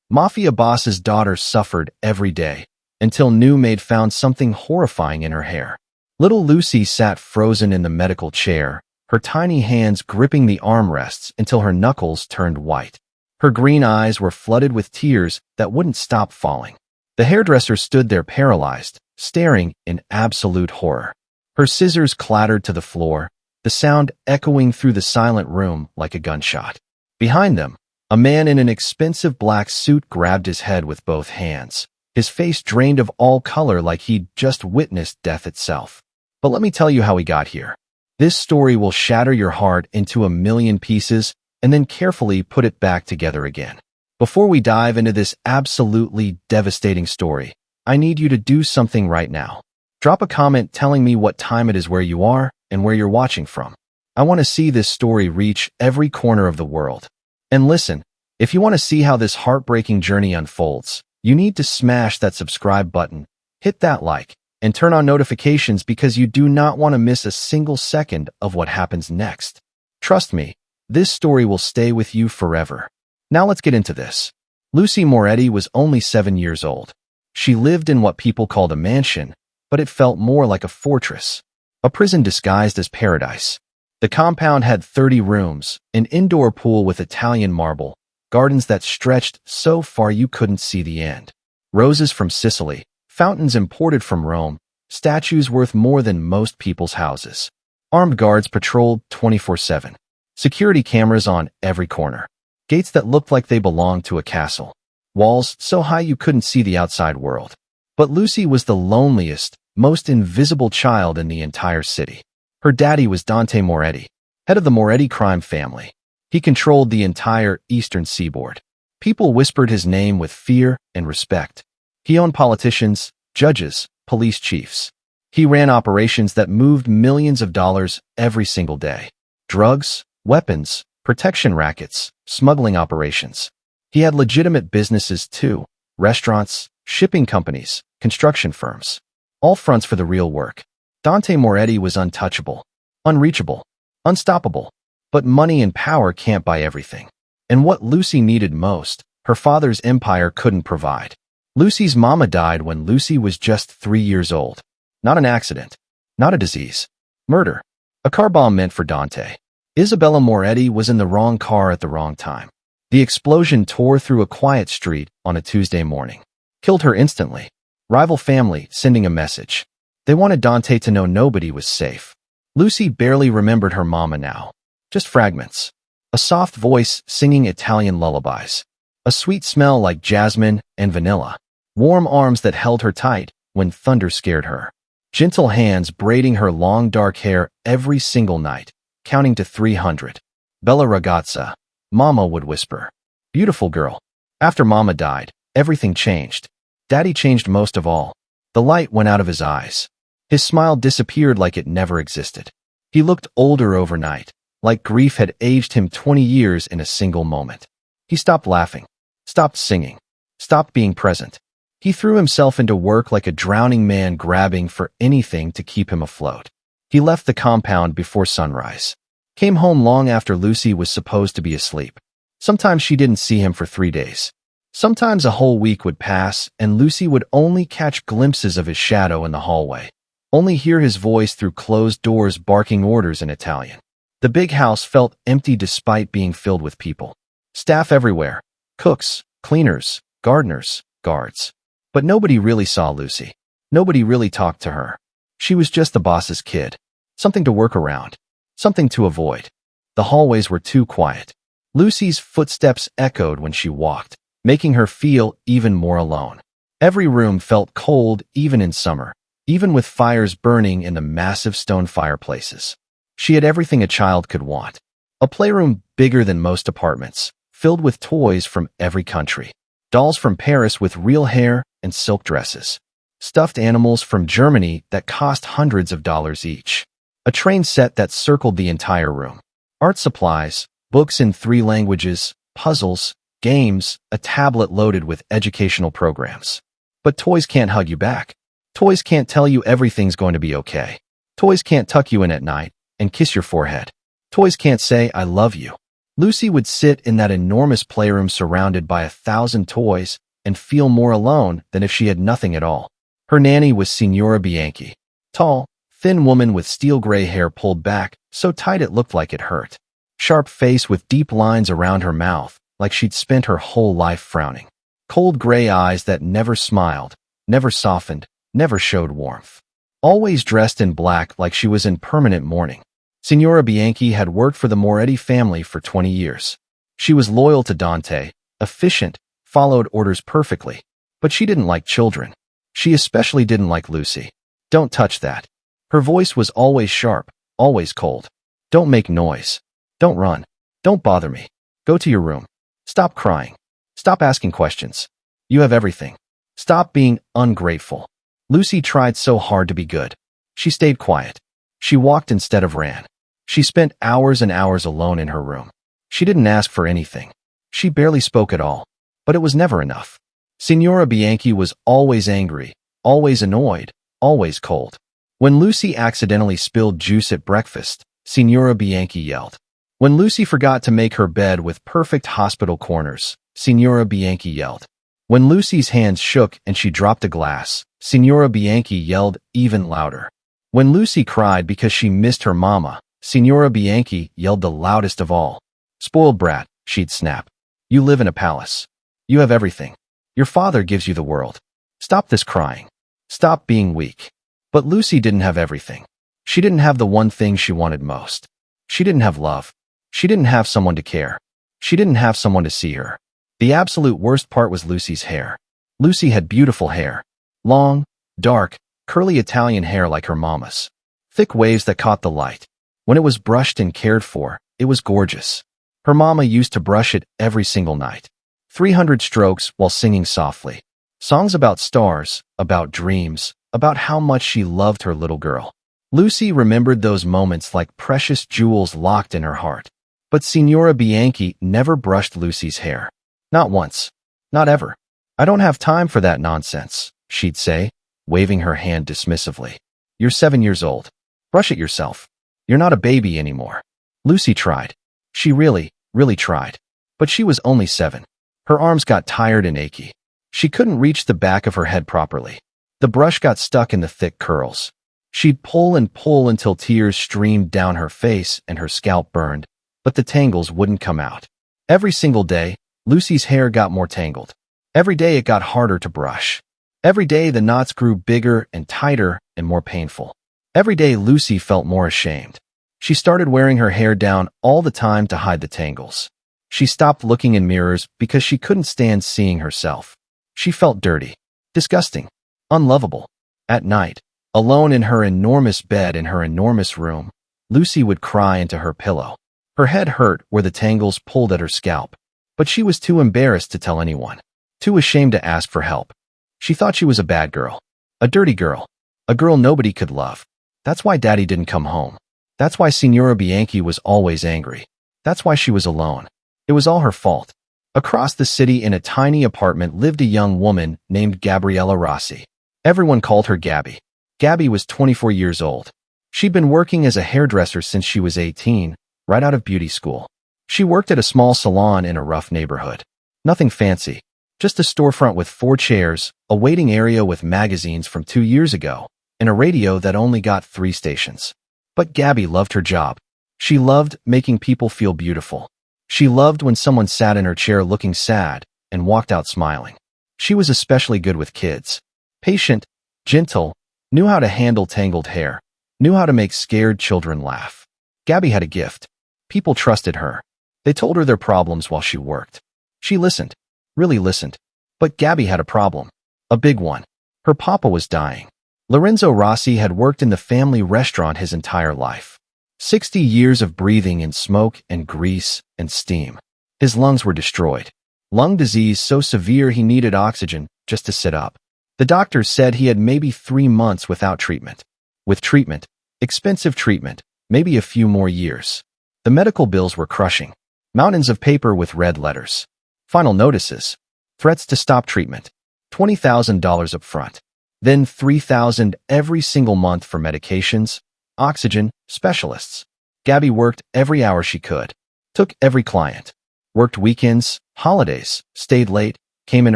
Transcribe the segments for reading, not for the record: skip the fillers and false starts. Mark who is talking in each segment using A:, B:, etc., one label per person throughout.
A: Mafia boss's daughter suffered every day, until new Maid found something horrifying in her hair. Little Lucy sat frozen in the medical chair, her tiny hands gripping the armrests until her knuckles turned white. Her green eyes were flooded with tears that wouldn't stop falling. The hairdresser stood there paralyzed, staring in absolute horror. Her scissors clattered to the floor, the sound echoing through the silent room like a gunshot. Behind them, a man in an expensive black suit grabbed his head with both hands, his face drained of all color like he'd just witnessed death itself. But let me tell you how he got here. This story will shatter your heart into a million pieces and then carefully put it back together again. Before we dive into this absolutely devastating story, I need you to do something right now. Drop a comment telling me what time it is where you are and where you're watching from. I want to see this story reach every corner of the world. And listen, if you want to see how this heartbreaking journey unfolds, you need to smash that subscribe button, hit that like, and turn on notifications because you do not want to miss a single second of what happens next. Trust me, this story will stay with you forever. Now let's get into this. Lucy Moretti was only 7 years old. She lived in what people called a mansion, but it felt more like a fortress, a prison disguised as paradise. The compound had 30 rooms, an indoor pool with Italian marble, gardens that stretched so far you couldn't see the end, roses from Sicily, fountains imported from Rome, statues worth more than most people's houses. Armed guards patrolled 24/7. Security cameras on every corner. Gates that looked like they belonged to a castle. Walls so high you couldn't see the outside world. But Lucy was the loneliest, most invisible child in the entire city. Her daddy was Dante Moretti, head of the Moretti crime family. He controlled the entire eastern seaboard. People whispered his name with fear and respect. He owned politicians, judges, police chiefs. He ran operations that moved millions of dollars every single day. Drugs, weapons, protection rackets, smuggling operations. He had legitimate businesses too, restaurants, shipping companies, construction firms. All fronts for the real work. Dante Moretti was untouchable, unreachable, unstoppable. But money and power can't buy everything. And what Lucy needed most, her father's empire couldn't provide. Lucy's mama died when Lucy was just 3 years old. Not an accident. Not a disease. Murder. A car bomb meant for Dante. Isabella Moretti was in the wrong car at the wrong time. The explosion tore through a quiet street on a Tuesday morning. Killed her instantly. Rival family sending a message. They wanted Dante to know nobody was safe. Lucy barely remembered her mama now. Just fragments. A soft voice singing Italian lullabies. A sweet smell like jasmine and vanilla. Warm arms that held her tight when thunder scared her. Gentle hands braiding her long dark hair every single night, counting to 300. Bella ragazza, Mama would whisper. Beautiful girl. After Mama died, everything changed. Daddy changed most of all. The light went out of his eyes. His smile disappeared like it never existed. He looked older overnight, like grief had aged him 20 years in a single moment. He stopped laughing, stopped singing, stopped being present. He threw himself into work like a drowning man grabbing for anything to keep him afloat. He left the compound before sunrise. Came home long after Lucy was supposed to be asleep. Sometimes she didn't see him for 3 days. Sometimes a whole week would pass and Lucy would only catch glimpses of his shadow in the hallway. Only hear his voice through closed doors barking orders in Italian. The big house felt empty despite being filled with people. Staff everywhere. Cooks, cleaners, gardeners, guards. But nobody really saw Lucy. Nobody really talked to her. She was just the boss's kid. Something to work around. Something to avoid. The hallways were too quiet. Lucy's footsteps echoed when she walked, making her feel even more alone. Every room felt cold even in summer, even with fires burning in the massive stone fireplaces. She had everything a child could want. A playroom bigger than most apartments, filled with toys from every country. Dolls from Paris with real hair and silk dresses. Stuffed animals from Germany that cost hundreds of dollars each. A train set that circled the entire room. Art supplies, books in 3 languages, puzzles, games, a tablet loaded with educational programs. But toys can't hug you back. Toys can't tell you everything's going to be okay. Toys can't tuck you in at night and kiss your forehead. Toys can't say, I love you. Lucy would sit in that enormous playroom surrounded by 1,000 toys and feel more alone than if she had nothing at all. Her nanny was Signora Bianchi, tall, thin woman with steel gray hair pulled back so tight it looked like it hurt. Sharp face with deep lines around her mouth, like she'd spent her whole life frowning. Cold gray eyes that never smiled, never softened, never showed warmth. Always dressed in black like she was in permanent mourning. Signora Bianchi had worked for the Moretti family for 20 years. She was loyal to Dante, efficient, followed orders perfectly. But she didn't like children. She especially didn't like Lucy. Don't touch that. Her voice was always sharp, always cold. Don't make noise. Don't run. Don't bother me. Go to your room. Stop crying. Stop asking questions. You have everything. Stop being ungrateful. Lucy tried so hard to be good. She stayed quiet. She walked instead of ran. She spent hours and hours alone in her room. She didn't ask for anything. She barely spoke at all. But it was never enough. Signora Bianchi was always angry, always annoyed, always cold. When Lucy accidentally spilled juice at breakfast, Signora Bianchi yelled. When Lucy forgot to make her bed with perfect hospital corners, Signora Bianchi yelled. When Lucy's hands shook and she dropped a glass, Signora Bianchi yelled even louder. When Lucy cried because she missed her mama, Signora Bianchi yelled the loudest of all. Spoiled brat, she'd snap. You live in a palace. You have everything. Your father gives you the world. Stop this crying. Stop being weak. But Lucy didn't have everything. She didn't have the one thing she wanted most. She didn't have love. She didn't have someone to care. She didn't have someone to see her. The absolute worst part was Lucy's hair. Lucy had beautiful hair. Long, dark, curly Italian hair like her mama's. Thick waves that caught the light. When it was brushed and cared for, it was gorgeous. Her mama used to brush it every single night. 300 strokes while singing softly. Songs about stars, about dreams, about how much she loved her little girl. Lucy remembered those moments like precious jewels locked in her heart. But Signora Bianchi never brushed Lucy's hair. Not once. Not ever. I don't have time for that nonsense, she'd say, waving her hand dismissively. You're 7 years old. Brush it yourself. You're not a baby anymore. Lucy tried. She really, really tried. But she was only 7. Her arms got tired and achy. She couldn't reach the back of her head properly. The brush got stuck in the thick curls. She'd pull and pull until tears streamed down her face and her scalp burned, but the tangles wouldn't come out. Every single day, Lucy's hair got more tangled. Every day it got harder to brush. Every day the knots grew bigger and tighter and more painful. Every day Lucy felt more ashamed. She started wearing her hair down all the time to hide the tangles. She stopped looking in mirrors because she couldn't stand seeing herself. She felt dirty, disgusting, unlovable. At night, alone in her enormous bed in her enormous room, Lucy would cry into her pillow. Her head hurt where the tangles pulled at her scalp, but she was too embarrassed to tell anyone, too ashamed to ask for help. She thought she was a bad girl, a dirty girl, a girl nobody could love. That's why Daddy didn't come home. That's why Signora Bianchi was always angry. That's why she was alone. It was all her fault. Across the city in a tiny apartment lived a young woman named Gabriella Rossi. Everyone called her Gabby. Gabby was 24 years old. She'd been working as a hairdresser since she was 18, right out of beauty school. She worked at a small salon in a rough neighborhood. Nothing fancy, just a storefront with 4 chairs, a waiting area with magazines from 2 years ago, and a radio that only got 3 stations. But Gabby loved her job. She loved making people feel beautiful. She loved when someone sat in her chair looking sad and walked out smiling. She was especially good with kids. Patient, gentle, knew how to handle tangled hair, knew how to make scared children laugh. Gabby had a gift. People trusted her. They told her their problems while she worked. She listened, really listened. But Gabby had a problem. A big one. Her papa was dying. Lorenzo Rossi had worked in the family restaurant his entire life. 60 years of breathing in smoke and grease and steam. His lungs were destroyed. Lung disease so severe he needed oxygen just to sit up. The doctors said he had maybe 3 months without treatment. With treatment, expensive treatment, maybe a few more years. The medical bills were crushing. Mountains of paper with red letters. Final notices. Threats to stop treatment. $20,000 up front. Then $3,000 every single month for medications, oxygen, specialists. Gabby worked every hour she could. Took every client. Worked weekends, holidays, stayed late, came in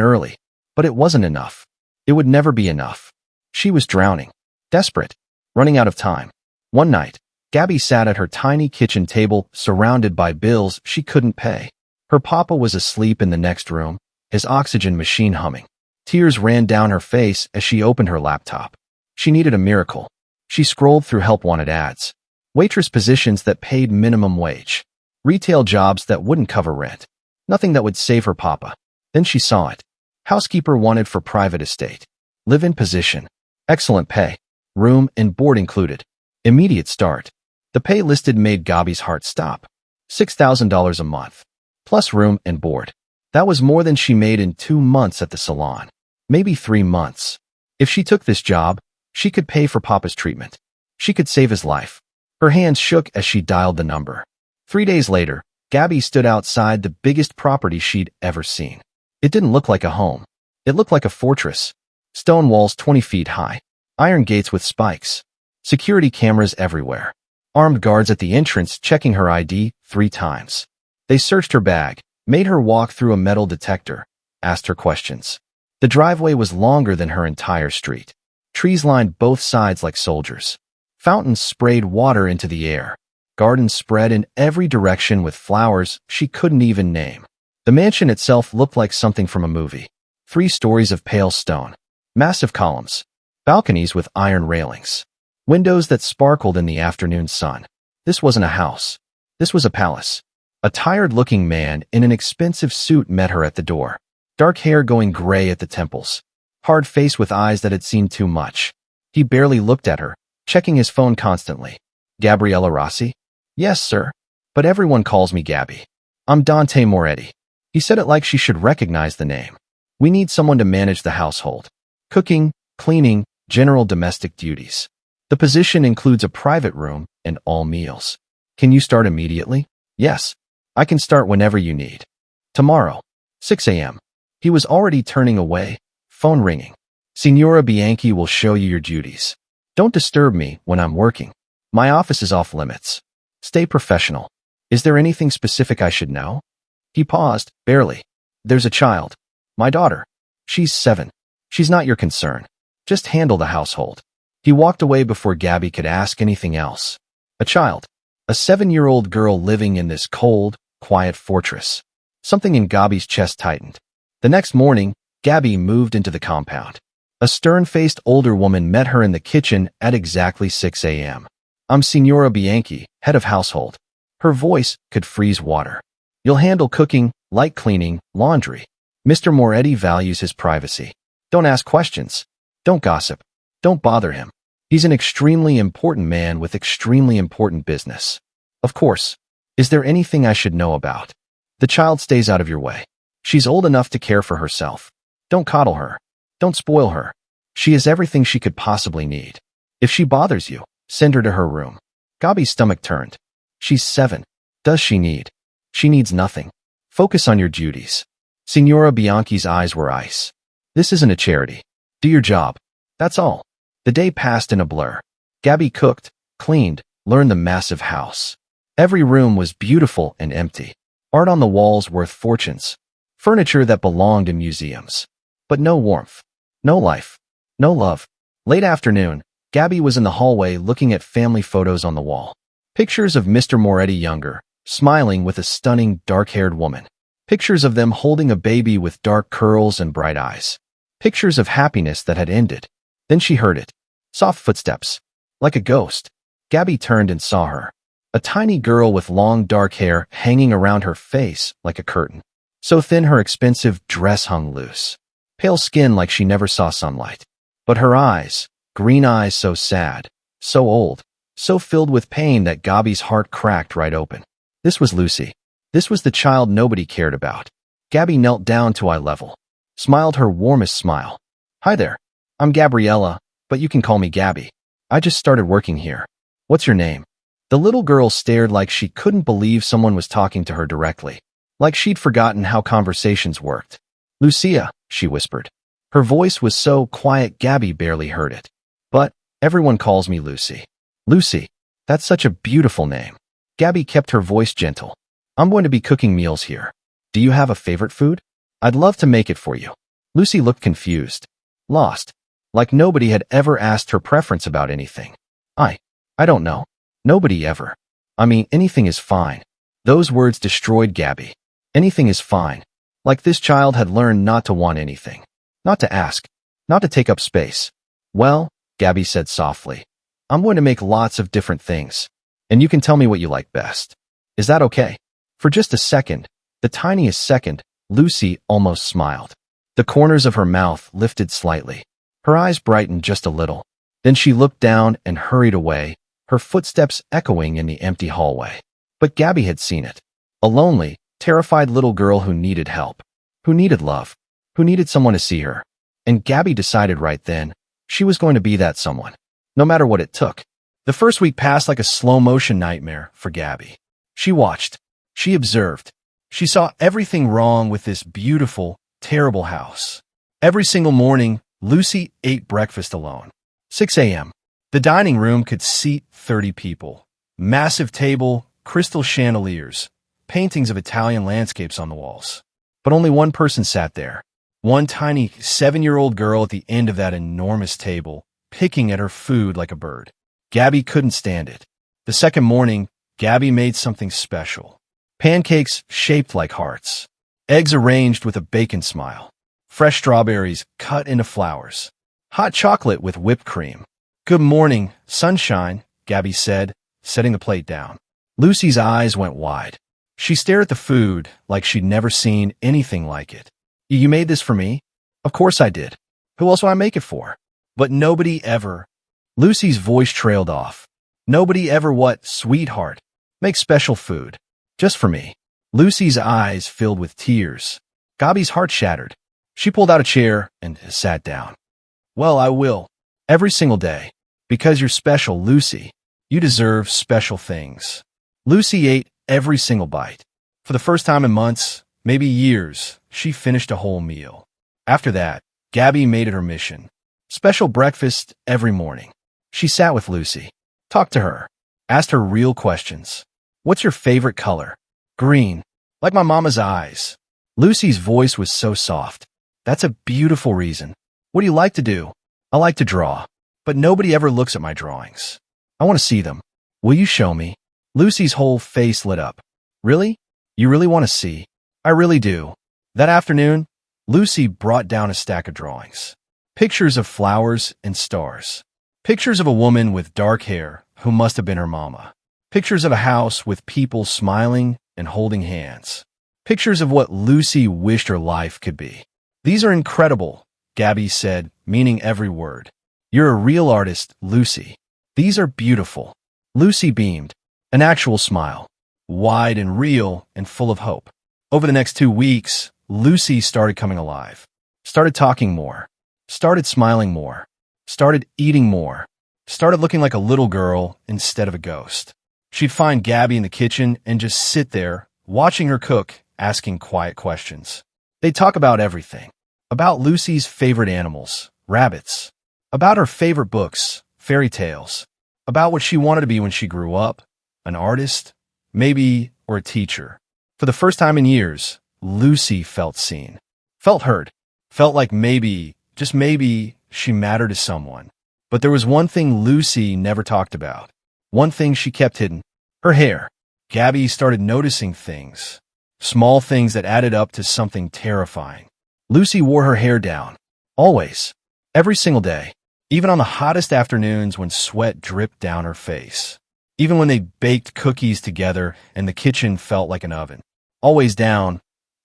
A: early. But it wasn't enough. It would never be enough. She was drowning. Desperate. Running out of time. One night, Gabby sat at her tiny kitchen table, surrounded by bills she couldn't pay. Her papa was asleep in the next room, his oxygen machine humming. Tears ran down her face as she opened her laptop. She needed a miracle. She scrolled through help-wanted ads. Waitress positions that paid minimum wage. Retail jobs that wouldn't cover rent. Nothing that would save her papa. Then she saw it. Housekeeper wanted for private estate. Live-in position. Excellent pay. Room and board included. Immediate start. The pay listed made Gabby's heart stop. $6,000 a month. Plus room and board. That was more than she made in 2 months at the salon. Maybe 3 months. If she took this job, she could pay for Papa's treatment. She could save his life. Her hands shook as she dialed the number. 3 days later, Gabby stood outside the biggest property she'd ever seen. It didn't look like a home. It looked like a fortress. Stone walls 20 feet high. Iron gates with spikes. Security cameras everywhere. Armed guards at the entrance checking her ID 3 times. They searched her bag, made her walk through a metal detector, asked her questions. The driveway was longer than her entire street. Trees lined both sides like soldiers. Fountains sprayed water into the air. Gardens spread in every direction with flowers she couldn't even name. The mansion itself looked like something from a movie. 3 stories of pale stone. Massive columns. Balconies with iron railings. Windows that sparkled in the afternoon sun. This wasn't a house. This was a palace. A tired-looking man in an expensive suit met her at the door. Dark hair going gray at the temples. Hard face with eyes that had seen too much. He barely looked at her, checking his phone constantly. Gabriella Rossi? Yes, sir. But everyone calls me Gabby. I'm Dante Moretti. He said it like she should recognize the name. We need someone to manage the household. Cooking, cleaning, general domestic duties. The position includes a private room and all meals. Can you start immediately? Yes. I can start whenever you need. Tomorrow. 6 a.m. He was already turning away, phone ringing. Signora Bianchi will show you your duties. Don't disturb me when I'm working. My office is off limits. Stay professional. Is there anything specific I should know? He paused, barely. There's a child. My daughter. She's 7. She's not your concern. Just handle the household. He walked away before Gabby could ask anything else. A child. A 7-year-old girl living in this cold, quiet fortress. Something in Gabby's chest tightened. The next morning, Gabby moved into the compound. A stern-faced older woman met her in the kitchen at exactly 6 a.m. I'm Signora Bianchi, head of household. Her voice could freeze water. You'll handle cooking, light cleaning, laundry. Mr. Moretti values his privacy. Don't ask questions. Don't gossip. Don't bother him. He's an extremely important man with extremely important business. Of course. Is there anything I should know about? The child stays out of your way. She's old enough to care for herself. Don't coddle her. Don't spoil her. She is everything she could possibly need. If she bothers you, send her to her room. Gabby's stomach turned. She's 7. Does she need? She needs nothing. Focus on your duties. Signora Bianchi's eyes were ice. This isn't a charity. Do your job. That's all. The day passed in a blur. Gabby cooked, cleaned, learned the massive house. Every room was beautiful and empty. Art on the walls worth fortunes. Furniture that belonged in museums. But no warmth. No life. No love. Late afternoon, Gabby was in the hallway looking at family photos on the wall. Pictures of Mr. Moretti younger, smiling with a stunning dark-haired woman. Pictures of them holding a baby with dark curls and bright eyes. Pictures of happiness that had ended. Then she heard it. Soft footsteps. Like a ghost. Gabby turned and saw her. A tiny girl with long dark hair hanging around her face like a curtain. So thin her expensive dress hung loose. Pale skin like she never saw sunlight. But her eyes, green eyes so sad, so old, so filled with pain that Gabby's heart cracked right open. This was Lucy. This was the child nobody cared about. Gabby knelt down to eye level. Smiled her warmest smile. Hi there. I'm Gabriella, but you can call me Gabby. I just started working here. What's your name? The little girl stared like she couldn't believe someone was talking to her directly. Like she'd forgotten how conversations worked. Lucia, she whispered. Her voice was so quiet Gabby barely heard it. But everyone calls me Lucy. Lucy. That's such a beautiful name. Gabby kept her voice gentle. I'm going to be cooking meals here. Do you have a favorite food? I'd love to make it for you. Lucy looked confused, lost, like nobody had ever asked her preference about anything. I don't know. Nobody ever. I mean, anything is fine. Those words destroyed Gabby. Anything is fine. Like this child had learned not to want anything. Not to ask. Not to take up space. Well, Gabby said softly, I'm going to make lots of different things, and you can tell me what you like best. Is that okay? For just a second, the tiniest second, Lucy almost smiled. The corners of her mouth lifted slightly. Her eyes brightened just a little. Then she looked down and hurried away, her footsteps echoing in the empty hallway. But Gabby had seen it. A lonely, terrified little girl who needed help, who needed love, who needed someone to see her. And Gabby decided right then she was going to be that someone, no matter what it took. The first week passed like a slow-motion nightmare for Gabby. She watched. She observed. She saw everything wrong with this beautiful, terrible house. Every single morning, Lucy ate breakfast alone. 6 a.m. The dining room could seat 30 people. Massive table, crystal chandeliers, paintings of Italian landscapes on the walls. But only one person sat there. One tiny 7-year-old girl at the end of that enormous table, picking at her food like a bird. Gabby couldn't stand it. The second morning, Gabby made something special. Pancakes shaped like hearts. Eggs arranged with a bacon smile. Fresh strawberries cut into flowers. Hot chocolate with whipped cream. Good morning, sunshine, Gabby said, setting the plate down. Lucy's eyes went wide. She stared at the food like she'd never seen anything like it. You made this for me? Of course I did. Who else would I make it for? But nobody ever. Lucy's voice trailed off. Nobody ever what, sweetheart? Make special food. Just for me. Lucy's eyes filled with tears. Gabby's heart shattered. She pulled out a chair and sat down. Well, I will. Every single day. Because you're special, Lucy. You deserve special things. Lucy ate every single bite. For the first time in months, maybe years, she finished a whole meal. After that, Gabby made it her mission. Special breakfast every morning. She sat with Lucy, talked to her, asked her real questions. What's your favorite color? Green, like my mama's eyes. Lucy's voice was so soft. That's a beautiful reason. What do you like to do? I like to draw, but nobody ever looks at my drawings. I want to see them. Will you show me? Lucy's whole face lit up. Really? You really want to see? I really do. That afternoon, Lucy brought down a stack of drawings. Pictures of flowers and stars. Pictures of a woman with dark hair who must have been her mama. Pictures of a house with people smiling and holding hands. Pictures of what Lucy wished her life could be. These are incredible, Gabby said, meaning every word. You're a real artist, Lucy. These are beautiful. Lucy beamed. An actual smile. Wide and real and full of hope. Over the next 2 weeks, Lucy started coming alive. Started talking more. Started smiling more. Started eating more. Started looking like a little girl instead of a ghost. She'd find Gabby in the kitchen and just sit there, watching her cook, asking quiet questions. They'd talk about everything. About Lucy's favorite animals, rabbits. About her favorite books, fairy tales. About what she wanted to be when she grew up. An artist, maybe, or a teacher. For the first time in years, Lucy felt seen. Felt heard. Felt like maybe, just maybe, she mattered to someone. But there was one thing Lucy never talked about. One thing she kept hidden. Her hair. Gabby started noticing things. Small things that added up to something terrifying. Lucy wore her hair down. Always. Every single day. Even on the hottest afternoons when sweat dripped down her face. Even when they baked cookies together and the kitchen felt like an oven. Always down.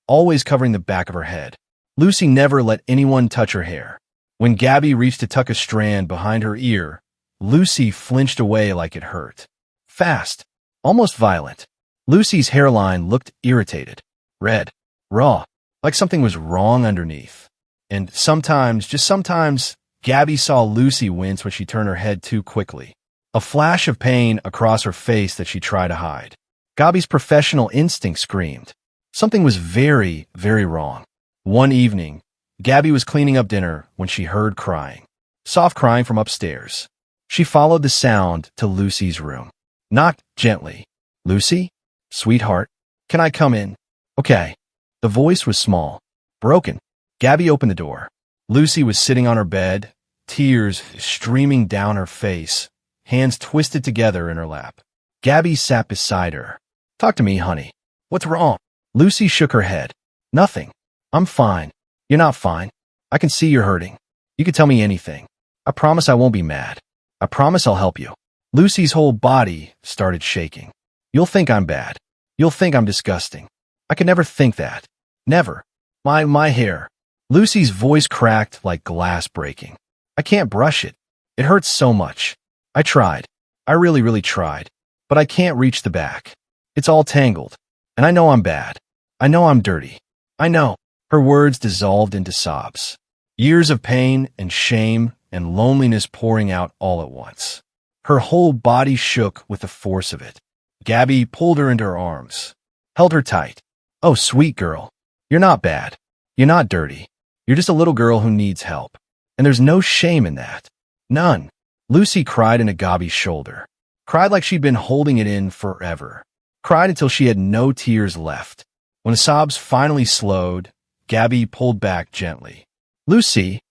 A: Always covering the back of her head. Lucy never let anyone touch her hair. When Gabby reached to tuck a strand behind her ear, Lucy flinched away like it hurt. Fast. Almost violent. Lucy's hairline looked irritated. Red. Raw. Like something was wrong underneath. And sometimes, just sometimes, Gabby saw Lucy wince when she turned her head too quickly. A flash of pain across her face that she tried to hide. Gabby's professional instinct screamed. Something was very, very wrong. One evening, Gabby was cleaning up dinner when she heard crying. Soft crying from upstairs. She followed the sound to Lucy's room. Knocked gently. Lucy? Sweetheart? Can I come in? Okay. The voice was small, broken. Gabby opened the door. Lucy was sitting on her bed, tears streaming down her face, hands twisted together in her lap. Gabby sat beside her. Talk to me, honey. What's wrong? Lucy shook her head. Nothing. I'm fine. You're not fine. I can see you're hurting. You can tell me anything. I promise I won't be mad. I promise I'll help you. Lucy's whole body started shaking. You'll think I'm bad. You'll think I'm disgusting. I could never think that. Never. My hair. Lucy's voice cracked like glass breaking. I can't brush it. It hurts so much. I tried. I really tried. But I can't reach the back. It's all tangled. And I know I'm bad. I know I'm dirty. I know. Her words dissolved into sobs. Years of pain and shame and loneliness pouring out all at once. Her whole body shook with the force of it. Gabby pulled her into her arms, held her tight. Oh, sweet girl. You're not bad. You're not dirty. You're just a little girl who needs help. And there's no shame in that. None. Lucy cried into Gabby's shoulder. Cried like she'd been holding it in forever. Cried until she had no tears left. When the sobs finally slowed, Gabby pulled back gently. Lucy,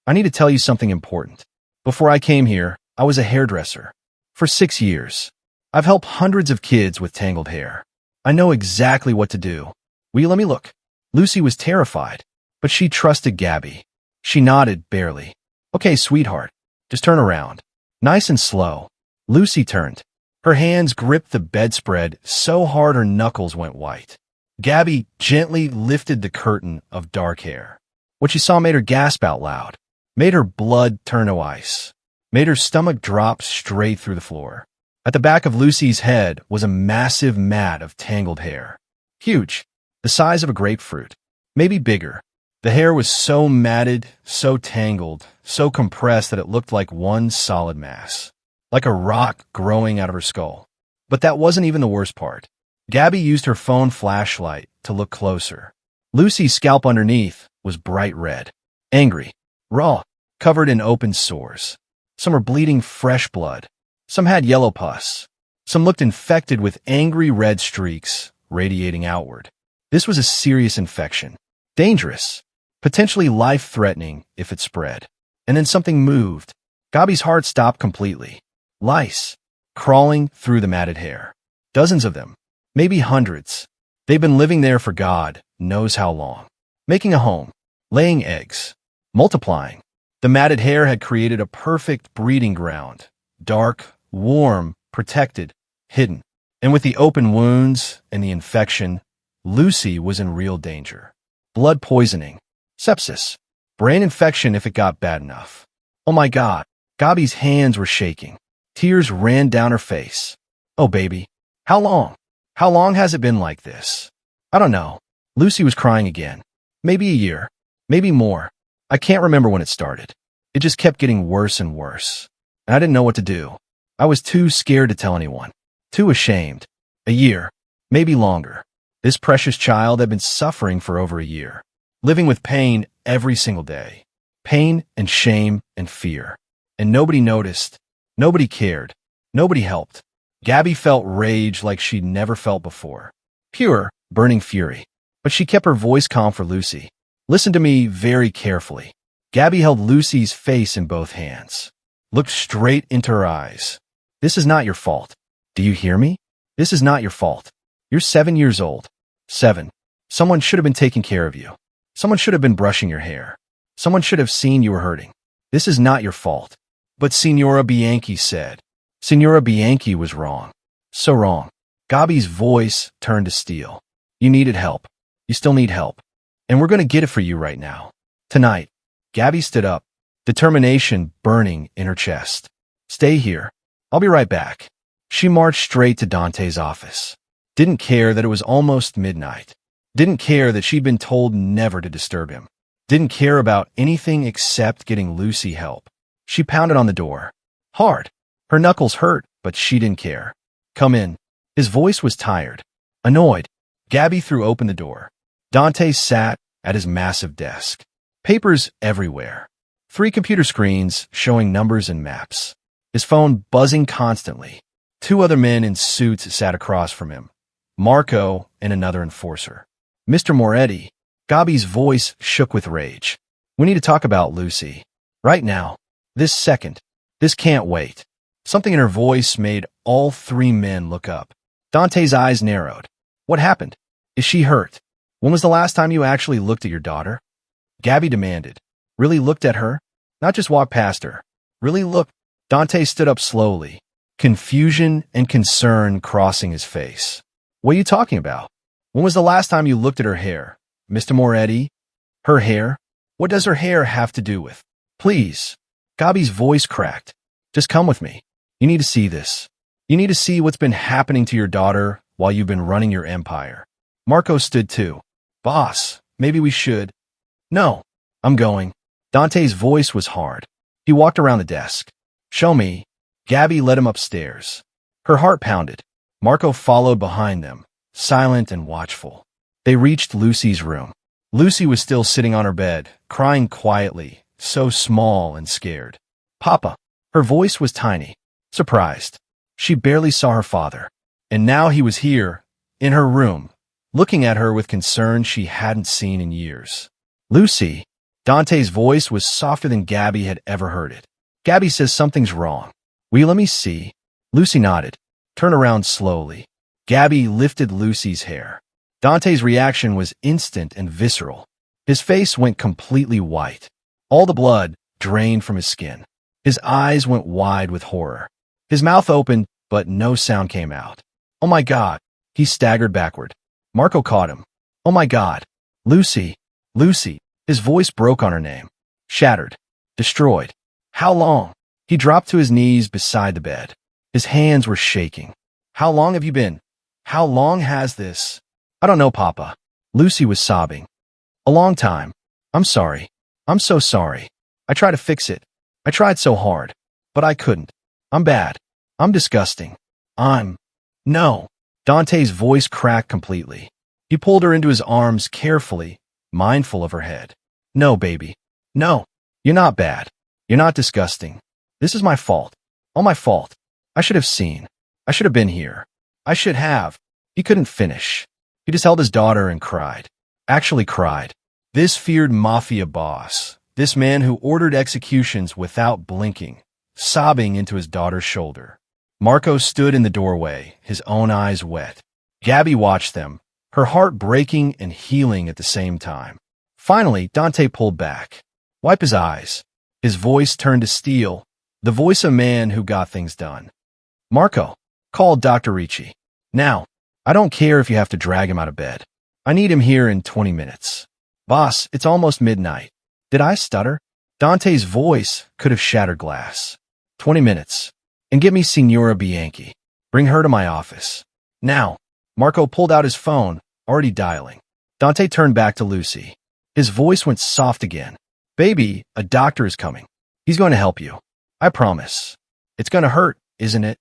A: I need to tell you something important. Before I came here, I was a hairdresser. For 6 years. I've helped hundreds of kids with tangled hair. I know exactly what to do. Will you let me look? Lucy was terrified, but she trusted Gabby. She nodded barely. Okay, sweetheart. Just turn around. Nice and slow. Lucy turned. Her hands gripped the bedspread so hard her knuckles went white. Gabby gently lifted the curtain of dark hair. What she saw made her gasp out loud, made her blood turn to ice, made her stomach drop straight through the floor. At the back of Lucy's head was a massive mat of tangled hair. Huge, the size of a grapefruit, maybe bigger. The hair was so matted, so tangled, so compressed that it looked like one solid mass, like a rock growing out of her skull. But that wasn't even the worst part. Gabby used her phone flashlight to look closer. Lucy's scalp underneath was bright red, angry, raw, covered in open sores. Some were bleeding fresh blood. Some had yellow pus. Some looked infected with angry red streaks radiating outward. This was a serious infection. Dangerous. Potentially life-threatening if it spread. And then something moved. Gabby's heart stopped completely. Lice. Crawling through the matted hair. Dozens of them. Maybe hundreds. They've been living there for God knows how long. Making a home. Laying eggs. Multiplying. The matted hair had created a perfect breeding ground. Dark, warm, protected, hidden. And with the open wounds and the infection, Lucy was in real danger. Blood poisoning. Sepsis. Brain infection if it got bad enough. Oh my God. Gabby's hands were shaking. Tears ran down her face. Oh baby. How long? How long has it been like this? I don't know. Lucy was crying again. Maybe a year. Maybe more. I can't remember when it started. It just kept getting worse and worse. And I didn't know what to do. I was too scared to tell anyone. Too ashamed. A year. Maybe longer. This precious child had been suffering for over a year. Living with pain every single day. Pain and shame and fear. And nobody noticed. Nobody cared. Nobody helped. Gabby felt rage like she'd never felt before. Pure, burning fury. But she kept her voice calm for Lucy. Listen to me very carefully. Gabby held Lucy's face in both hands. Looked straight into her eyes. This is not your fault. Do you hear me? This is not your fault. You're 7 years old. 7. Someone should have been taking care of you. Someone should have been brushing your hair. Someone should have seen you were hurting. This is not your fault. But Signora Bianchi said. Signora Bianchi was wrong. So wrong. Gabby's voice turned to steel. You needed help. You still need help. And we're going to get it for you right now. Tonight. Gabby stood up, determination burning in her chest. Stay here. I'll be right back. She marched straight to Dante's office. Didn't care that it was almost midnight. Didn't care that she'd been told never to disturb him. Didn't care about anything except getting Lucy help. She pounded on the door. Hard. Her knuckles hurt, but she didn't care. Come in. His voice was tired. Annoyed. Gabby threw open the door. Dante sat at his massive desk. Papers everywhere. 3 computer screens showing numbers and maps. His phone buzzing constantly. 2 other men in suits sat across from him. Marco, and another enforcer. Mr. Moretti. Gabi's voice shook with rage. We need to talk about Lucy. Right now. This second. This can't wait. Something in her voice made all three men look up. Dante's eyes narrowed. What happened? Is she hurt? When was the last time you actually looked at your daughter? Gabi demanded. Really looked at her? Not just walked past her. Really looked. Dante stood up slowly, confusion and concern crossing his face. What are you talking about? When was the last time you looked at her hair? Mr. Moretti? Her hair? What does her hair have to do with? Please. Gabi's voice cracked. Just come with me. You need to see this. You need to see what's been happening to your daughter while you've been running your empire. Marco stood too. Boss, maybe we should. No, I'm going. Dante's voice was hard. He walked around the desk. Show me. Gabi led him upstairs. Her heart pounded. Marco followed behind them, silent and watchful. They reached Lucy's room. Lucy was still sitting on her bed, crying quietly, so small and scared. Papa. Her voice was tiny, surprised. She barely saw her father. And now he was here, in her room, looking at her with concern she hadn't seen in years. Lucy. Dante's voice was softer than Gabi had ever heard it. Gabi says something's wrong. Will you let me see? Lucy nodded. Turn around slowly. Gabi lifted Lucy's hair. Dante's reaction was instant and visceral. His face went completely white. All the blood drained from his skin. His eyes went wide with horror. His mouth opened, but no sound came out. Oh my God. He staggered backward. Marco caught him. Oh my God. Lucy. Lucy. His voice broke on her name. Shattered. Destroyed. How long? He dropped to his knees beside the bed. His hands were shaking. How long have you been? How long has this? I don't know, Papa. Lucy was sobbing. A long time. I'm sorry. I'm so sorry. I tried to fix it. I tried so hard. But I couldn't. I'm bad. I'm disgusting. No. Dante's voice cracked completely. He pulled her into his arms carefully, mindful of her head. No, baby. No. You're not bad. You're not disgusting. This is my fault. All my fault. I should have seen. I should have been here. I should have. He couldn't finish. He just held his daughter and cried. Actually cried. This feared mafia boss, this man who ordered executions without blinking, sobbing into his daughter's shoulder. Marco stood in the doorway, his own eyes wet. Gabi watched them, her heart breaking and healing at the same time. Finally, Dante pulled back. Wipe his eyes. His voice turned to steel, the voice of a man who got things done. Marco, call Dr. Ricci. Now. I don't care if you have to drag him out of bed. I need him here in 20 minutes. Boss, it's almost midnight. Did I stutter? Dante's voice could have shattered glass. 20 minutes. And get me Signora Bianchi. Bring her to my office. Now. Marco pulled out his phone, already dialing. Dante turned back to Lucy. His voice went soft again. Baby, a doctor is coming. He's going to help you. I promise. It's going to hurt, isn't it?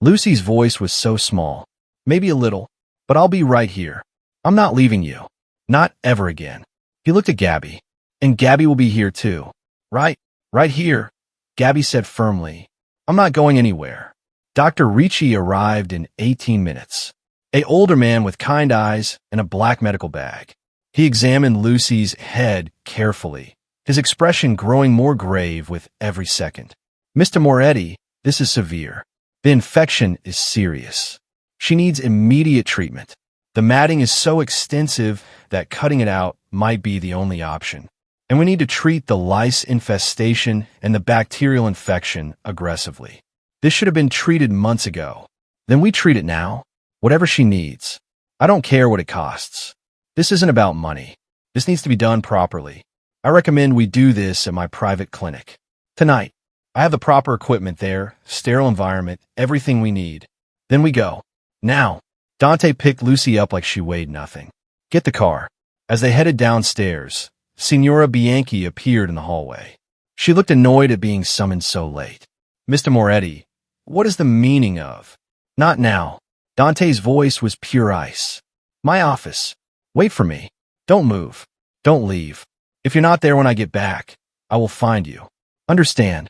A: Lucy's voice was so small. Maybe a little, but I'll be right here. I'm not leaving you. Not ever again. He looked at Gabi. And Gabi will be here too. Right? Right here. Gabi said firmly. I'm not going anywhere. Dr. Ricci arrived in 18 minutes. An older man with kind eyes and a black medical bag. He examined Lucy's head carefully, his expression growing more grave with every second. Mr. Moretti, this is severe. The infection is serious. She needs immediate treatment. The matting is so extensive that cutting it out might be the only option. And we need to treat the lice infestation and the bacterial infection aggressively. This should have been treated months ago. Then we treat it now. Whatever she needs. I don't care what it costs. This isn't about money. This needs to be done properly. I recommend we do this at my private clinic. Tonight. I have the proper equipment there, sterile environment, everything we need. Then we go. Now. Dante picked Lucy up like she weighed nothing. Get the car. As they headed downstairs, Signora Bianchi appeared in the hallway. She looked annoyed at being summoned so late. Mr. Moretti, what is the meaning of? Not now. Dante's voice was pure ice. My office. Wait for me. Don't move. Don't leave. If you're not there when I get back, I will find you. Understand?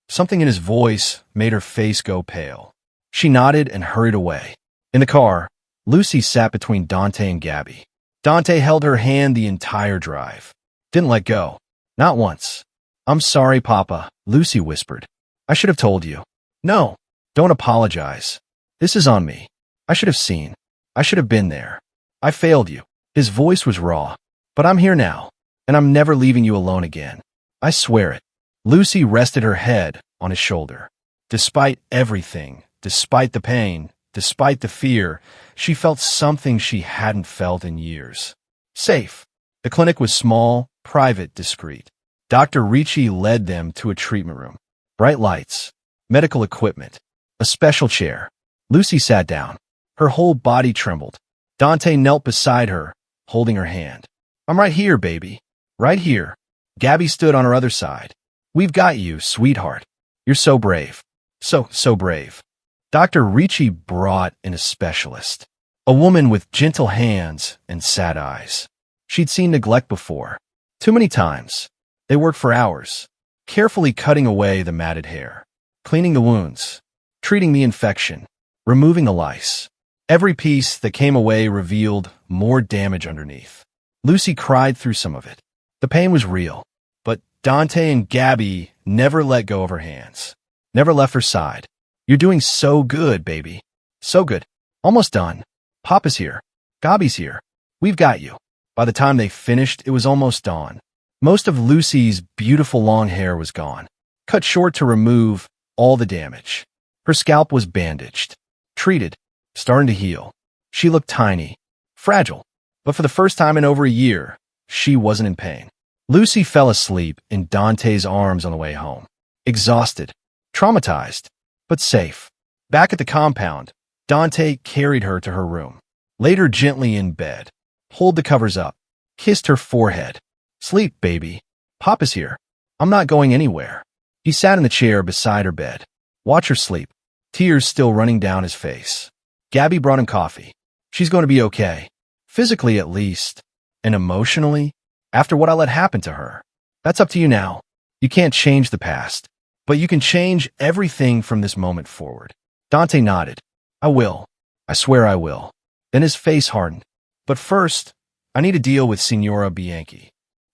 A: Something in his voice made her face go pale. She nodded and hurried away. In the car, Lucy sat between Dante and Gabby. Dante held her hand the entire drive. Didn't let go. Not once. I'm sorry, Papa, Lucy whispered. I should have told you. No, don't apologize. This is on me. I should have seen. I should have been there. I failed you. His voice was raw. But I'm here now, and I'm never leaving you alone again. I swear it. Lucy rested her head on his shoulder. Despite everything, despite the pain, despite the fear, she felt something she hadn't felt in years. Safe. The clinic was small, private, discreet. Dr. Ricci led them to a treatment room. Bright lights, medical equipment, a special chair. Lucy sat down. Her whole body trembled. Dante knelt beside her, holding her hand. I'm right here, baby. Right here. Gabby stood on her other side. We've got you, sweetheart. You're so brave. So brave. Dr. Ricci brought in a specialist. A woman with gentle hands and sad eyes. She'd seen neglect before. Too many times. They worked for hours, carefully cutting away the matted hair, cleaning the wounds, treating the infection, removing the lice. Every piece that came away revealed more damage underneath. Lucy cried through some of it. The pain was real, but Dante and Gabby never let go of her hands, never left her side. You're doing so good, baby. So good. Almost done. Papa's here. Gabby's here. We've got you. By the time they finished, it was almost dawn. Most of Lucy's beautiful long hair was gone, cut short to remove all the damage. Her scalp was bandaged, treated, starting to heal. She looked tiny, fragile, but for the first time in over a year, she wasn't in pain. Lucy fell asleep in Dante's arms on the way home, exhausted, traumatized, but safe. Back at the compound, Dante carried her to her room, laid her gently in bed, pulled the covers up, kissed her forehead. Sleep, baby. Papa's here. I'm not going anywhere. He sat in the chair beside her bed. Watch her sleep, tears still running down his face. Gabby brought him coffee. She's going to be okay. Physically, at least. And emotionally, after what I let happen to her. That's up to you now. You can't change the past, but you can change everything from this moment forward. Dante nodded. I will. I swear I will. Then his face hardened. But first, I need to deal with Signora Bianchi.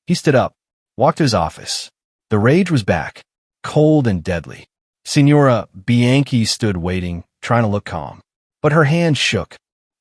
A: He stood up, walked to his office. The rage was back, cold and deadly. Signora Bianchi stood waiting, trying to look calm. But her hand shook.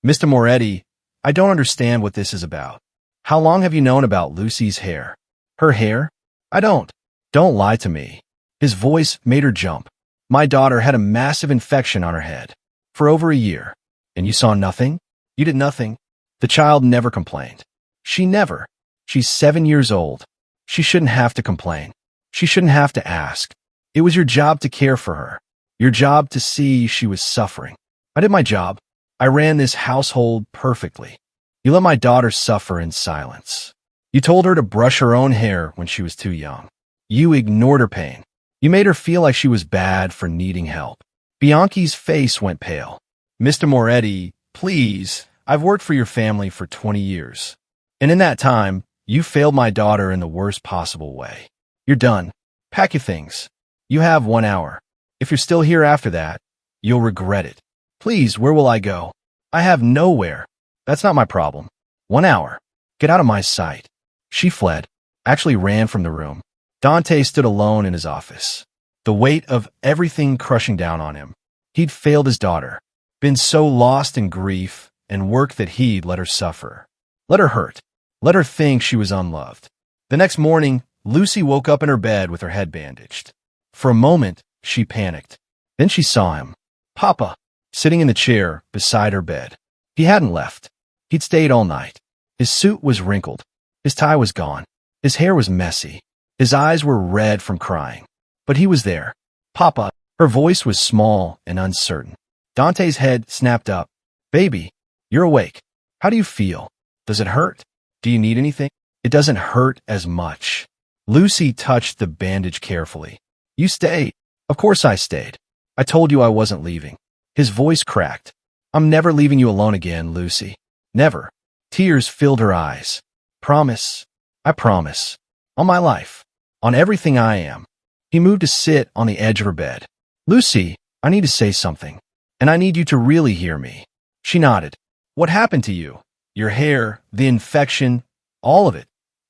A: Mr. Moretti, I don't understand what this is about. How long have you known about Lucy's hair? Her hair? I don't. Don't lie to me. His voice made her jump. My daughter had a massive infection on her head. For over a year. And you saw nothing? You did nothing? The child never complained. She never. She's 7 years old. She shouldn't have to complain. She shouldn't have to ask. It was your job to care for her. Your job to see she was suffering. I did my job. I ran this household perfectly. You let my daughter suffer in silence. You told her to brush her own hair when she was too young. You ignored her pain. You made her feel like she was bad for needing help. Bianchi's face went pale. Mr. Moretti, please, I've worked for your family for 20 years. And in that time, you failed my daughter in the worst possible way. You're done. Pack your things. You have 1 hour. If you're still here after that, you'll regret it. Please, where will I go? I have nowhere. That's not my problem. 1 hour. Get out of my sight. She fled, actually ran from the room. Dante stood alone in his office, the weight of everything crushing down on him. He'd failed his daughter, been so lost in grief and work that he'd let her suffer. Let her hurt. Let her think she was unloved. The next morning, Lucy woke up in her bed with her head bandaged. For a moment, she panicked. Then she saw him, Papa, sitting in the chair beside her bed. He hadn't left. He'd stayed all night. His suit was wrinkled. His tie was gone. His hair was messy. His eyes were red from crying. But he was there. Papa. Her voice was small and uncertain. Dante's head snapped up. Baby, you're awake. How do you feel? Does it hurt? Do you need anything? It doesn't hurt as much. Lucy touched the bandage carefully. You stayed. Of course I stayed. I told you I wasn't leaving. His voice cracked. I'm never leaving you alone again, Lucy. Never. Tears filled her eyes. Promise. I promise. On my life. On everything I am. He moved to sit on the edge of her bed. Lucy, I need to say something. And I need you to really hear me. She nodded. What happened to you? Your hair, the infection, all of it.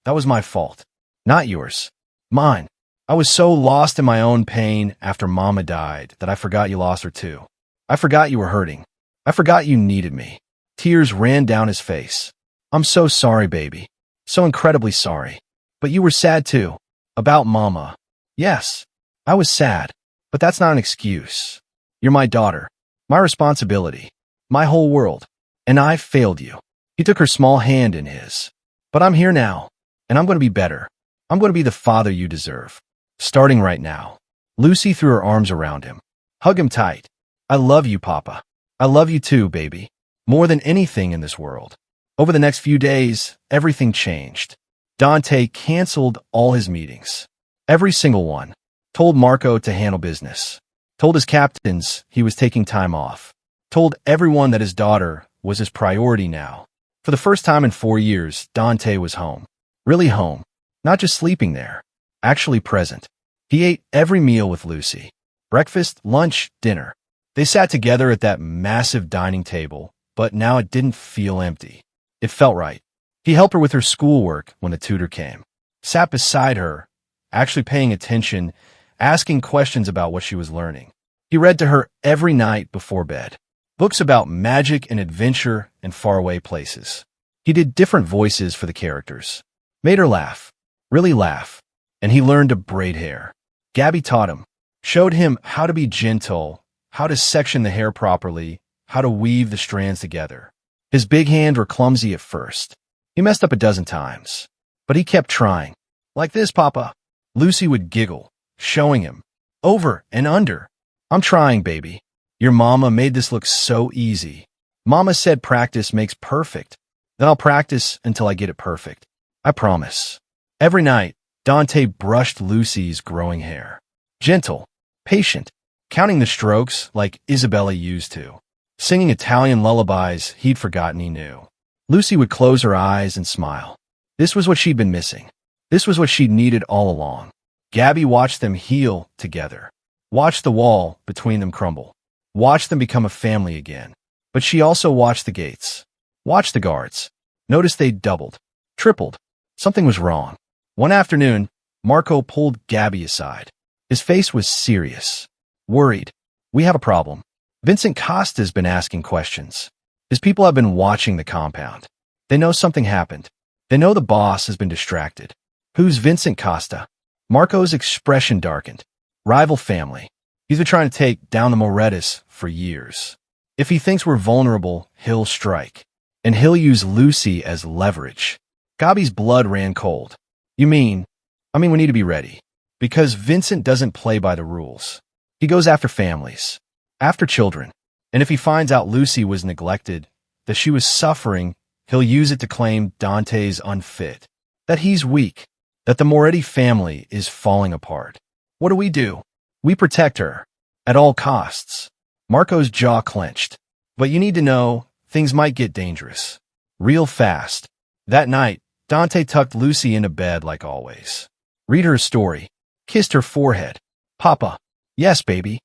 A: That was my fault. Not yours. Mine. I was so lost in my own pain after Mama died that I forgot you lost her too. I forgot you were hurting. I forgot you needed me. Tears ran down his face. I'm so sorry, baby. So incredibly sorry. But you were sad too. About Mama. Yes, I was sad. But that's not an excuse. You're my daughter. My responsibility. My whole world. And I failed you. He took her small hand in his. But I'm here now. And I'm going to be better. I'm going to be the father you deserve. Starting right now. Lucy threw her arms around him. Hug him tight. I love you, Papa. I love you too, baby. More than anything in this world. Over the next few days, everything changed. Dante canceled all his meetings. Every single one. Told Marco to handle business. Told his captains he was taking time off. Told everyone that his daughter was his priority now. For the first time in 4 years, Dante was home. Really home. Not just sleeping there. Actually present. He ate every meal with Lucy. Breakfast, lunch, dinner. They sat together at that massive dining table, but now it didn't feel empty. It felt right. He helped her with her schoolwork when the tutor came. Sat beside her, actually paying attention, asking questions about what she was learning. He read to her every night before bed. Books about magic and adventure and faraway places. He did different voices for the characters. Made her laugh. Really laugh. And he learned to braid hair. Gabby taught him. Showed him how to be gentle, how to section the hair properly, how to weave the strands together. His big hands were clumsy at first. He messed up a dozen times. But he kept trying. Like this, Papa. Lucy would giggle, showing him. Over and under. I'm trying, baby. Your mama made this look so easy. Mama said practice makes perfect. Then I'll practice until I get it perfect. I promise. Every night, Dante brushed Lucy's growing hair. Gentle, patient, counting the strokes like Isabella used to. Singing Italian lullabies he'd forgotten he knew. Lucy would close her eyes and smile. This was what she'd been missing. This was what she'd needed all along. Gabby watched them heal together. Watched the wall between them crumble. Watched them become a family again. But she also watched the gates. Watched the guards. Noticed they'd doubled. Tripled. Something was wrong. One afternoon, Marco pulled Gabby aside. His face was serious. Worried. We have a problem. Vincent Costa's been asking questions. His people have been watching the compound. They know something happened. They know the boss has been distracted. Who's Vincent Costa? Marco's expression darkened. Rival family. He's been trying to take down the Morettas for years. If he thinks we're vulnerable, he'll strike. And he'll use Lucy as leverage. Gabby's blood ran cold. You mean, we need to be ready. Because Vincent doesn't play by the rules. He goes after families. After children. And if he finds out Lucy was neglected, that she was suffering, he'll use it to claim Dante's unfit. That he's weak. That the Moretti family is falling apart. What do? We protect her. At all costs. Marco's jaw clenched. But you need to know, things might get dangerous. Real fast. That night, Dante tucked Lucy into bed like always. Read her a story. Kissed her forehead. Papa. Yes, baby.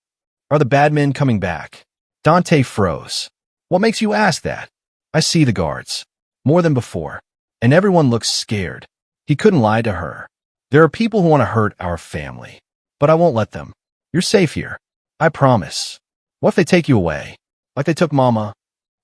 A: Are the bad men coming back? Dante froze. What makes you ask that? I see the guards. More than before. And everyone looks scared. He couldn't lie to her. There are people who want to hurt our family. But I won't let them. You're safe here. I promise. What if they take you away? Like they took Mama?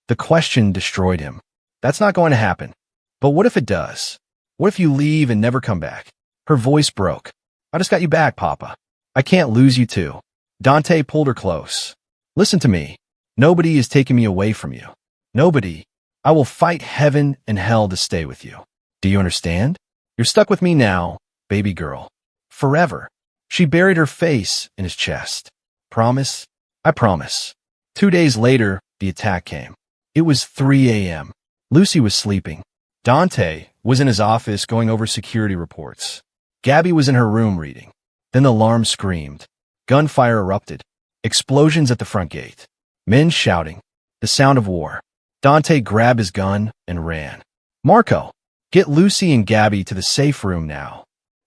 A: The question destroyed him. That's not going to happen. But what if it does? What if you leave and never come back? Her voice broke. I just got you back, Papa. I can't lose you too. Dante pulled her close. Listen to me. Nobody is taking me away from you. Nobody. I will fight heaven and hell to stay with you. Do you understand? You're stuck with me now, baby girl. Forever. She buried her face in his chest. Promise? I promise. 2 days later, the attack came. It was 3 a.m. Lucy was sleeping. Dante was in his office going over security reports. Gabby was in her room reading. Then the alarm screamed. Gunfire erupted. Explosions at the front gate. Men shouting. The sound of war. Dante grabbed his gun and ran. Marco, get Lucy and Gabby to the safe room now.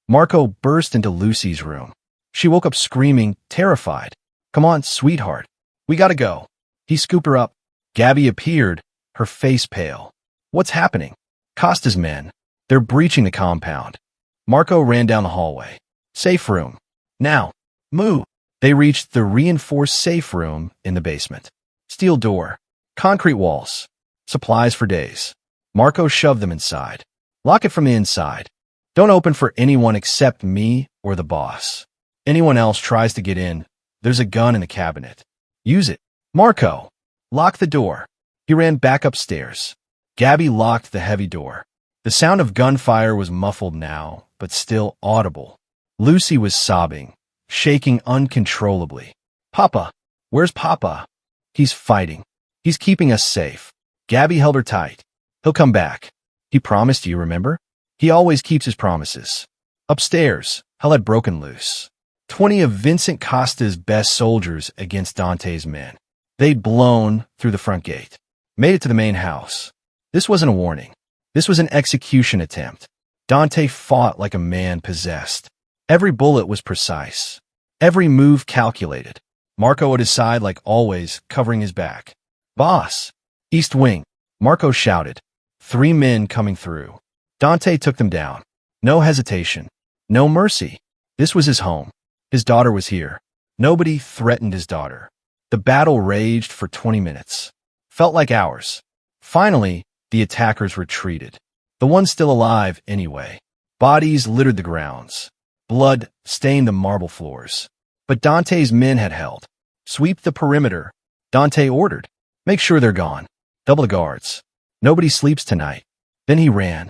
A: Marco burst into Lucy's room. She woke up screaming, terrified. Come on, sweetheart. We gotta go. He scooped her up. Gabby appeared, her face pale. What's happening? Costa's men. They're breaching the compound. Marco ran down the hallway. Safe room. Now. Move. They reached the reinforced safe room in the basement. Steel door. Concrete walls. Supplies for days. Marco shoved them inside. Lock it from the inside. Don't open for anyone except me or the boss. Anyone else tries to get in, there's a gun in the cabinet. Use it. Marco. Lock the door. He ran back upstairs. Gabby locked the heavy door. The sound of gunfire was muffled now, but still audible. Lucy was sobbing, shaking uncontrollably. Papa. Where's Papa? He's fighting. He's keeping us safe. Gabby held her tight. He'll come back. He promised you, remember? He always keeps his promises. Upstairs, hell had broken loose. 20 of Vincent Costa's best soldiers against Dante's men. They'd blown through the front gate. Made it to the main house. This wasn't a warning. This was an execution attempt. Dante fought like a man possessed. Every bullet was precise. Every move calculated. Marco at his side like always, covering his back. Boss! East wing. Marco shouted. 3 men coming through. Dante took them down. No hesitation. No mercy. This was his home. His daughter was here. Nobody threatened his daughter. The battle raged for 20 minutes. Felt like hours. Finally, the attackers retreated. The ones still alive, anyway. Bodies littered the grounds. Blood stained the marble floors. But Dante's men had held. Sweep the perimeter. Dante ordered. Make sure they're gone. Double the guards. Nobody sleeps tonight. Then he ran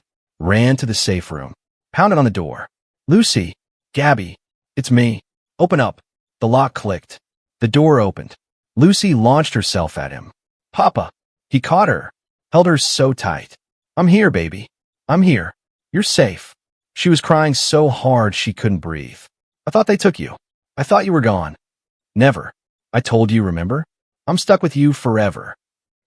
A: to the safe room, pounded on the door. Lucy, Gabby, it's me. Open up. The lock clicked. The door opened. Lucy launched herself at him. Papa. He caught her, held her so tight. I'm here, baby. I'm here. You're safe. She was crying so hard she couldn't breathe. I thought they took you. I thought you were gone. Never. I told you, remember? I'm stuck with you forever.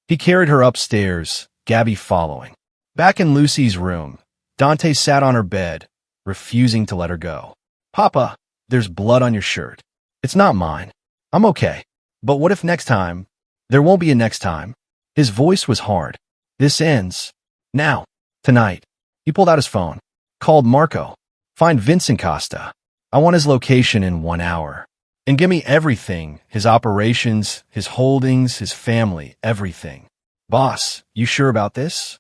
A: He carried her upstairs, Gabby following. Back in Lucy's room, Dante sat on her bed, refusing to let her go. Papa, there's blood on your shirt. It's not mine. I'm okay. But what if next time? There won't be a next time. His voice was hard. This ends. Now. Tonight. He pulled out his phone. Called Marco. Find Vincent Costa. I want his location in 1 hour. And give me everything. His operations, his holdings, his family, everything. Boss, you sure about this?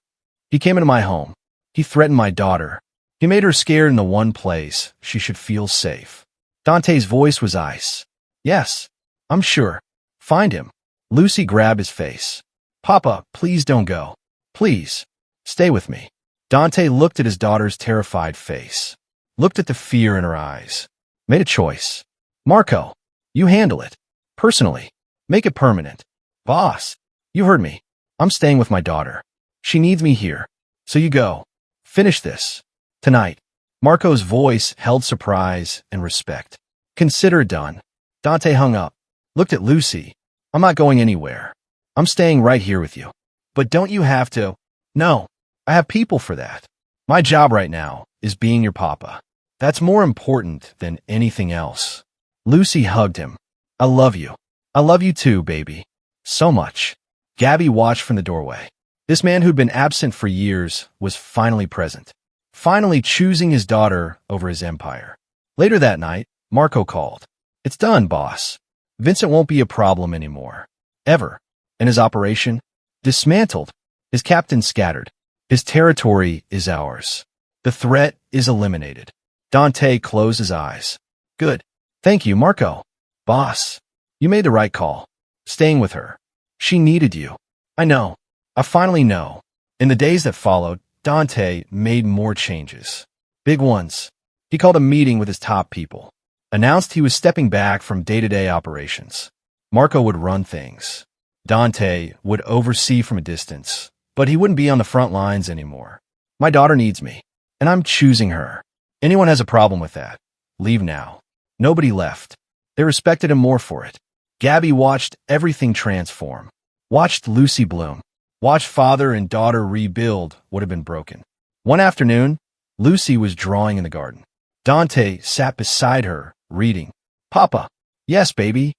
A: He came into my home. He threatened my daughter. He made her scared in the one place she should feel safe. Dante's voice was ice. Yes, I'm sure. Find him. Lucy grabbed his face. Papa, please don't go. Please. Stay with me. Dante looked at his daughter's terrified face. Looked at the fear in her eyes. Made a choice. Marco, you handle it. Personally. Make it permanent. Boss, you heard me. I'm staying with my daughter. She needs me here. So you go. Finish this. Tonight. Marco's voice held surprise and respect. Consider it done. Dante hung up. Looked at Lucy. I'm not going anywhere. I'm staying right here with you. But don't you have to? No. I have people for that. My job right now is being your papa. That's more important than anything else. Lucy hugged him. I love you. I love you too, baby. So much. Gabby watched from the doorway. This man who'd been absent for years was finally present. Finally choosing his daughter over his empire. Later that night, Marco called. It's done, boss. Vincent won't be a problem anymore. Ever. And his operation? Dismantled. His captain scattered. His territory is ours. The threat is eliminated. Dante closed his eyes. Good. Thank you, Marco. Boss. You made the right call. Staying with her. She needed you. I know. I finally know. In the days that followed, Dante made more changes. Big ones. He called a meeting with his top people. Announced he was stepping back from day-to-day operations. Marco would run things. Dante would oversee from a distance, but he wouldn't be on the front lines anymore. My daughter needs me, and I'm choosing her. Anyone has a problem with that. Leave now. Nobody left. They respected him more for it. Gabby watched everything transform. Watched Lucy bloom. Watched father and daughter rebuild what had been broken. One afternoon, Lucy was drawing in the garden. Dante sat beside her, reading. Papa. Yes, baby.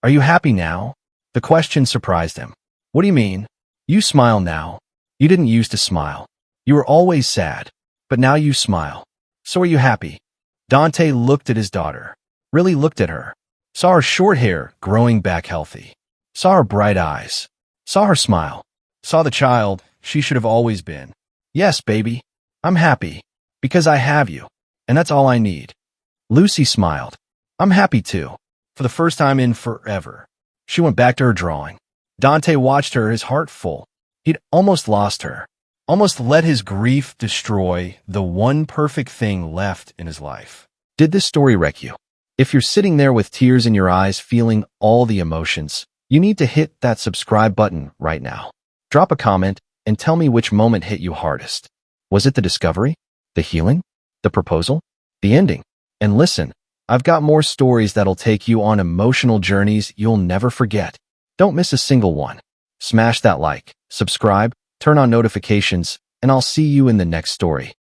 A: Are you happy now? The question surprised him. What do you mean? You smile now. You didn't used to smile. You were always sad, but now you smile. So are you happy? Dante looked at his daughter, really looked at her, saw her short hair growing back healthy, saw her bright eyes, saw her smile, saw the child she should have always been. Yes, baby, I'm happy because I have you, and that's all I need. Lucy smiled. I'm happy too, for the first time in forever. She went back to her drawing. Dante watched her, his heart full. He'd almost lost her, almost let his grief destroy the one perfect thing left in his life. Did this story wreck you? If you're sitting there with tears in your eyes, feeling all the emotions, you need to hit that subscribe button right now. Drop a comment and tell me which moment hit you hardest. Was it the discovery, the healing, the proposal, the ending? And listen, I've got more stories that'll take you on emotional journeys you'll never forget. Don't miss a single one. Smash that like, subscribe, turn on notifications, and I'll see you in the next story.